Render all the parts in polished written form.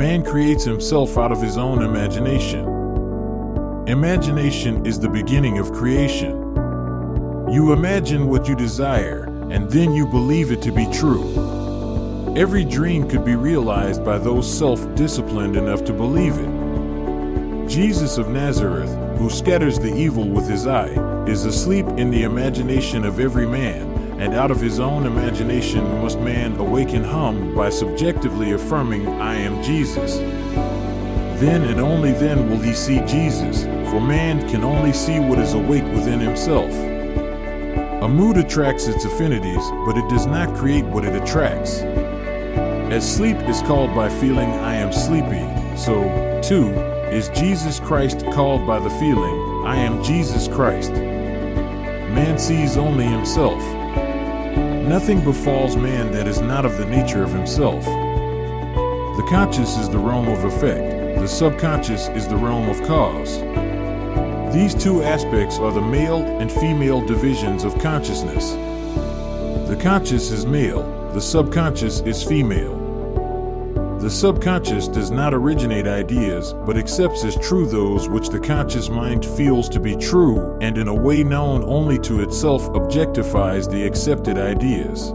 Man creates himself out of his own imagination. Imagination is the beginning of creation. You imagine what you desire, and then you believe it to be true. Every dream could be realized by those self-disciplined enough to believe it. Jesus of Nazareth, who scatters the evil with his eye, is asleep in the imagination of every man, and out of his own imagination must man awaken him by subjectively affirming, "I am Jesus." Then and only then will he see Jesus, for man can only see what is awake within himself. A mood attracts its affinities, but it does not create what it attracts. As sleep is called by feeling, "I am sleepy," so, too, is Jesus Christ called by the feeling, "I am Jesus Christ." Man sees only himself. Nothing befalls man that is not of the nature of himself. The conscious is the realm of effect. The subconscious is the realm of cause. These two aspects are the male and female divisions of consciousness. The conscious is male, the subconscious is female. The subconscious does not originate ideas, but accepts as true those which the conscious mind feels to be true, and in a way known only to itself objectifies the accepted ideas.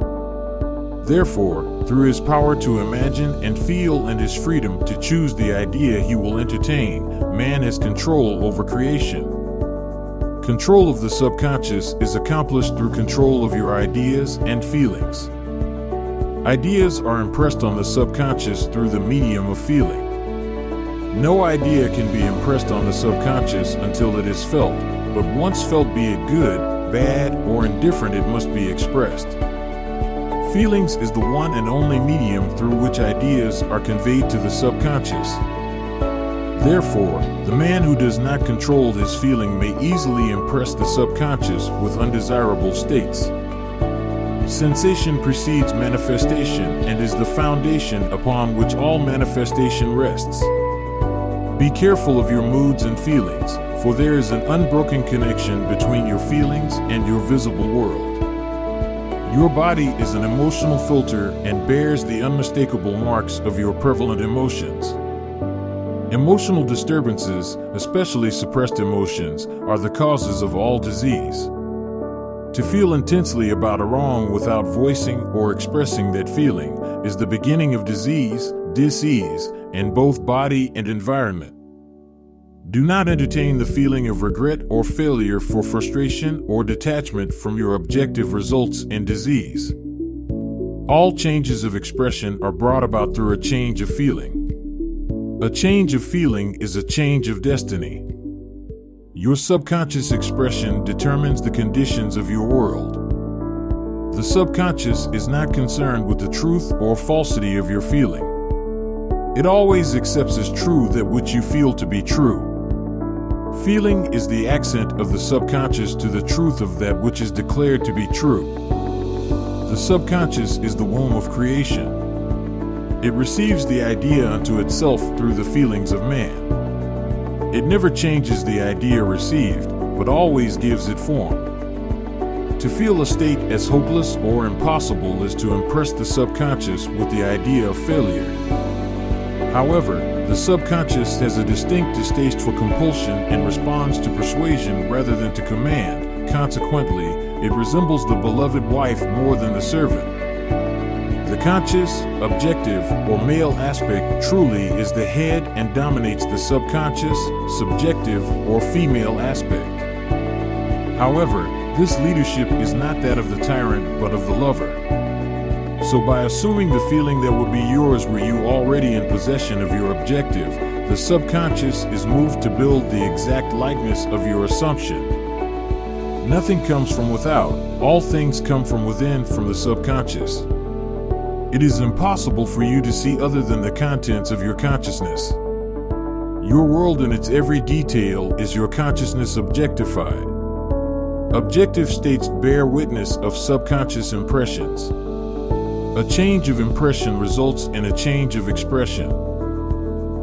Therefore, through his power to imagine and feel and his freedom to choose the idea he will entertain, man has control over creation. Control of the subconscious is accomplished through control of your ideas and feelings. Ideas are impressed on the subconscious through the medium of feeling. No idea can be impressed on the subconscious until it is felt, but once felt, be it good, bad, or indifferent, it must be expressed. Feelings is the one and only medium through which ideas are conveyed to the subconscious. Therefore, the man who does not control his feeling may easily impress the subconscious with undesirable states. Sensation precedes manifestation and is the foundation upon which all manifestation rests. Be careful of your moods and feelings, for there is an unbroken connection between your feelings and your visible world. Your body is an emotional filter and bears the unmistakable marks of your prevalent emotions. Emotional disturbances, especially suppressed emotions, are the causes of all disease. To feel intensely about a wrong without voicing or expressing that feeling is the beginning of disease, dis-ease, in both body and environment. Do not entertain the feeling of regret or failure for frustration or detachment from your objective results in disease. All changes of expression are brought about through a change of feeling. A change of feeling is a change of destiny. Your subconscious expression determines the conditions of your world. The subconscious is not concerned with the truth or falsity of your feeling. It always accepts as true that which you feel to be true. Feeling is the accent of the subconscious to the truth of that which is declared to be true. The subconscious is the womb of creation. It receives the idea unto itself through the feelings of man. It never changes the idea received, but always gives it form. To feel a state as hopeless or impossible is to impress the subconscious with the idea of failure. However, the subconscious has a distinct distaste for compulsion and responds to persuasion rather than to command. Consequently, it resembles the beloved wife more than the servant. The conscious, objective, or male aspect truly is the head and dominates the subconscious, subjective, or female aspect. However, this leadership is not that of the tyrant but of the lover. So by assuming the feeling that would be yours were you already in possession of your objective, the subconscious is moved to build the exact likeness of your assumption. Nothing comes from without, all things come from within from the subconscious. It is impossible for you to see other than the contents of your consciousness. Your world in its every detail is your consciousness objectified. Objective states bear witness of subconscious impressions. A change of impression results in a change of expression.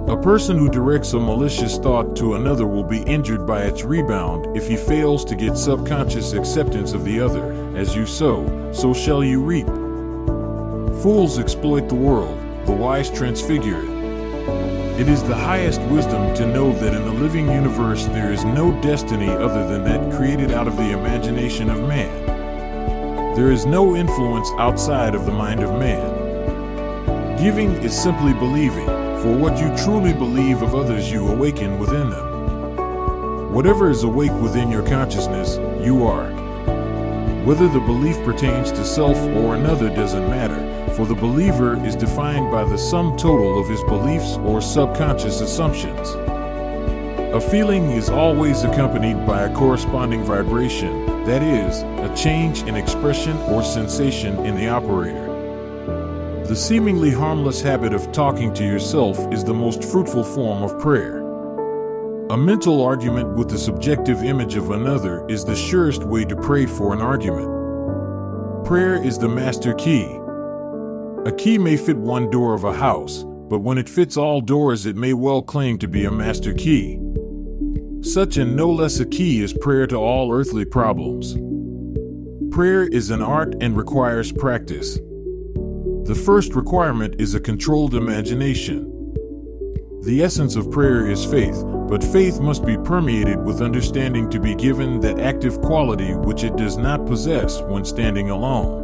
A person who directs a malicious thought to another will be injured by its rebound if he fails to get subconscious acceptance of the other. As you sow, so shall you reap. Fools exploit the world, the wise transfigure it. It is the highest wisdom to know that in the living universe there is no destiny other than that created out of the imagination of man. There is no influence outside of the mind of man. Giving is simply believing. For what you truly believe of others, you awaken within them. Whatever is awake within your consciousness, you are. Whether the belief pertains to self or another doesn't matter, for the believer is defined by the sum total of his beliefs or subconscious assumptions. A feeling is always accompanied by a corresponding vibration, that is, a change in expression or sensation in the operator. The seemingly harmless habit of talking to yourself is the most fruitful form of prayer. A mental argument with the subjective image of another is the surest way to pray for an argument. Prayer is the master key. A key may fit one door of a house, but when it fits all doors, it may well claim to be a master key. Such and no less a key is prayer to all earthly problems. Prayer is an art and requires practice. The first requirement is a controlled imagination. The essence of prayer is faith, but faith must be permeated with understanding to be given that active quality which it does not possess when standing alone.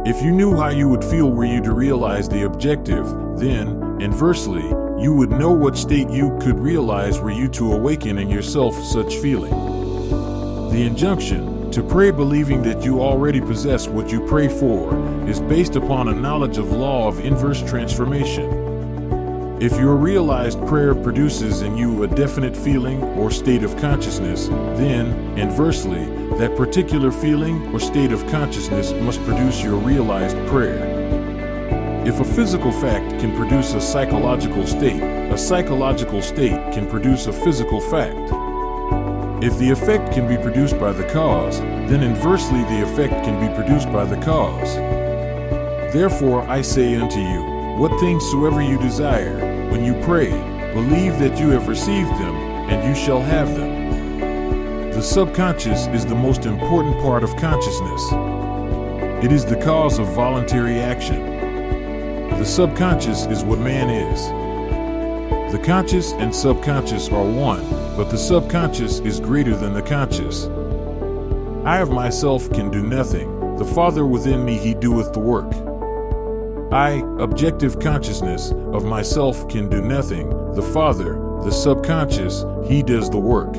If you knew how you would feel were you to realize the objective, then, inversely, you would know what state you could realize were you to awaken in yourself such feeling. The injunction, to pray believing that you already possess what you pray for, is based upon a knowledge of law of inverse transformation. If your realized prayer produces in you a definite feeling or state of consciousness, then, inversely, that particular feeling or state of consciousness must produce your realized prayer. If a physical fact can produce a psychological state can produce a physical fact. If the effect can be produced by the cause, then inversely the effect can be produced by the cause. Therefore I say unto you, what things soever you desire, when you pray, believe that you have received them, and you shall have them. The subconscious is the most important part of consciousness. It is the cause of voluntary action. The subconscious is what man is. The conscious and subconscious are one, but the subconscious is greater than the conscious. I of myself can do nothing, the Father within me he doeth the work. I, objective consciousness, of myself can do nothing, the Father, the subconscious, he does the work.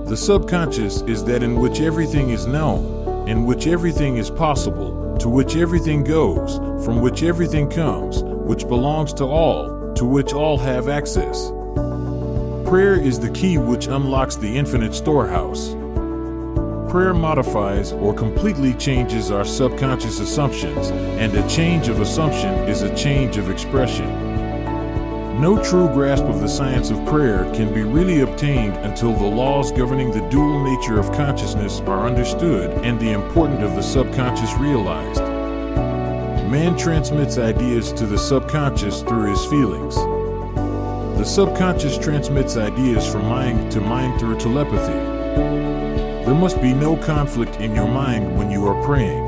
The subconscious is that in which everything is known, in which everything is possible, to which everything goes, from which everything comes, which belongs to all, to which all have access. Prayer is the key which unlocks the infinite storehouse. Prayer modifies or completely changes our subconscious assumptions, and a change of assumption is a change of expression. No true grasp of the science of prayer can be really obtained until the laws governing the dual nature of consciousness are understood and the importance of the subconscious realized. Man transmits ideas to the subconscious through his feelings. The subconscious transmits ideas from mind to mind through telepathy. There must be no conflict in your mind when you are praying.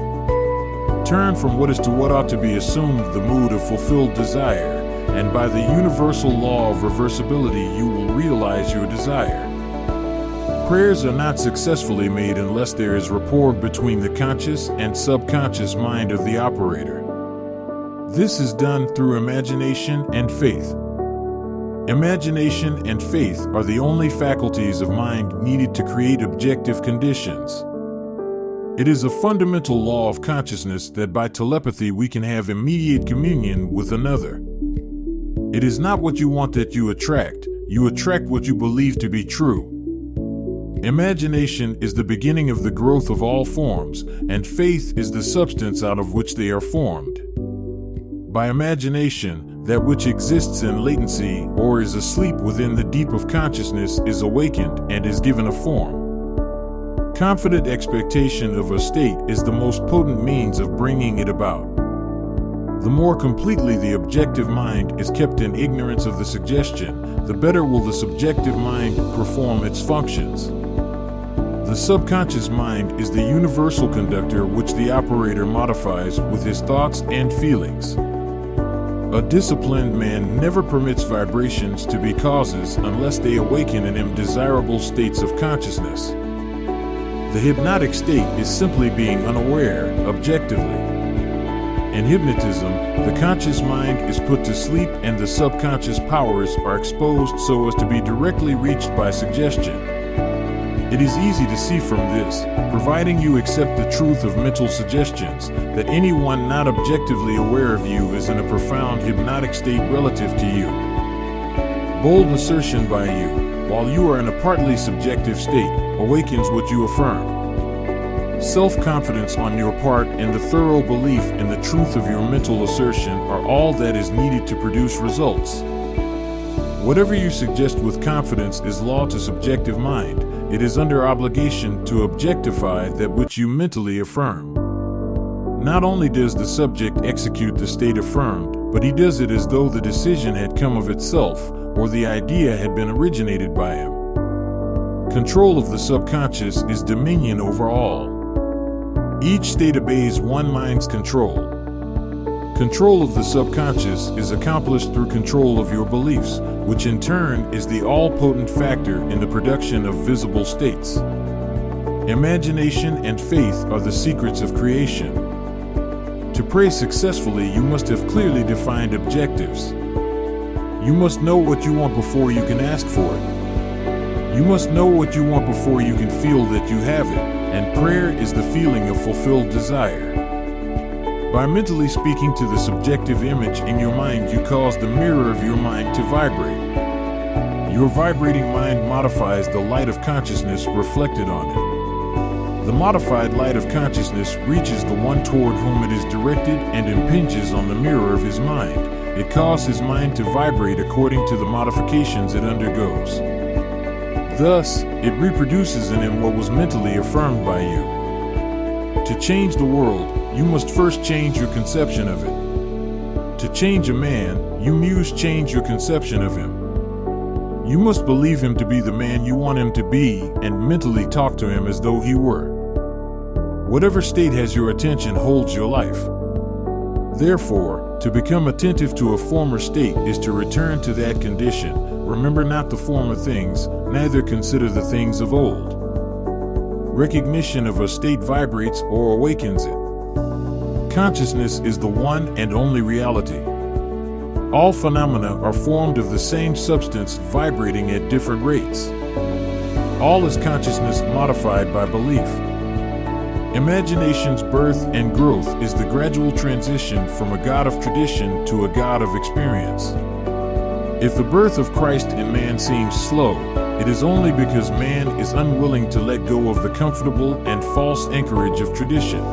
Turn from what is to what ought to be assumed the mood of fulfilled desire, and by the universal law of reversibility you will realize your desire. Prayers are not successfully made unless there is rapport between the conscious and subconscious mind of the operator. This is done through imagination and faith. Imagination and faith are the only faculties of mind needed to create objective conditions. It is a fundamental law of consciousness that by telepathy we can have immediate communion with another. It is not what you want that you attract what you believe to be true. Imagination is the beginning of the growth of all forms, and faith is the substance out of which they are formed. By imagination, that which exists in latency or is asleep within the deep of consciousness is awakened and is given a form. Confident expectation of a state is the most potent means of bringing it about. The more completely the objective mind is kept in ignorance of the suggestion, the better will the subjective mind perform its functions. The subconscious mind is the universal conductor which the operator modifies with his thoughts and feelings. A disciplined man never permits vibrations to be causes unless they awaken in him desirable states of consciousness. The hypnotic state is simply being unaware, objectively. In hypnotism, the conscious mind is put to sleep and the subconscious powers are exposed so as to be directly reached by suggestion. It is easy to see from this, providing you accept the truth of mental suggestions, that anyone not objectively aware of you is in a profound hypnotic state relative to you. Bold assertion by you, while you are in a partly subjective state, awakens what you affirm. Self-confidence on your part and the thorough belief in the truth of your mental assertion are all that is needed to produce results. Whatever you suggest with confidence is law to subjective mind. It is under obligation to objectify that which you mentally affirm. Not only does the subject execute the state affirmed, but he does it as though the decision had come of itself, or the idea had been originated by him. Control of the subconscious is dominion over all. Each state obeys one mind's control. Control of the subconscious is accomplished through control of your beliefs, which in turn is the all-potent factor in the production of visible states. Imagination and faith are the secrets of creation. To pray successfully, you must have clearly defined objectives. You must know what you want before you can ask for it. You must know what you want before you can feel that you have it, and prayer is the feeling of fulfilled desire. By mentally speaking to the subjective image in your mind, you cause the mirror of your mind to vibrate. Your vibrating mind modifies the light of consciousness reflected on it. The modified light of consciousness reaches the one toward whom it is directed and impinges on the mirror of his mind. It causes his mind to vibrate according to the modifications it undergoes. Thus, it reproduces in him what was mentally affirmed by you. To change the world, you must first change your conception of it. To change a man, you must change your conception of him. You must believe him to be the man you want him to be and mentally talk to him as though he were. Whatever state has your attention holds your life. Therefore, to become attentive to a former state is to return to that condition. Remember not the former things, neither consider the things of old. Recognition of a state vibrates or awakens it. Consciousness is the one and only reality. All phenomena are formed of the same substance vibrating at different rates. All is consciousness modified by belief. Imagination's birth and growth is the gradual transition from a God of tradition to a God of experience. If the birth of Christ in man seems slow, it is only because man is unwilling to let go of the comfortable and false anchorage of tradition.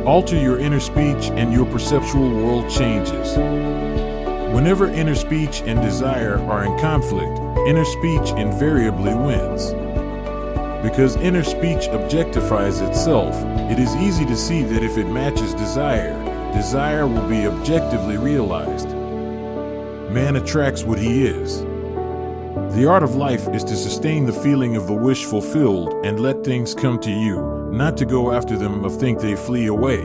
Alter your inner speech and your perceptual world changes. Whenever inner speech and desire are in conflict, inner speech invariably wins. Because inner speech objectifies itself, it is easy to see that if it matches desire, desire will be objectively realized. Man attracts what he is. The art of life is to sustain the feeling of the wish fulfilled and let things come to you, not to go after them or think they flee away.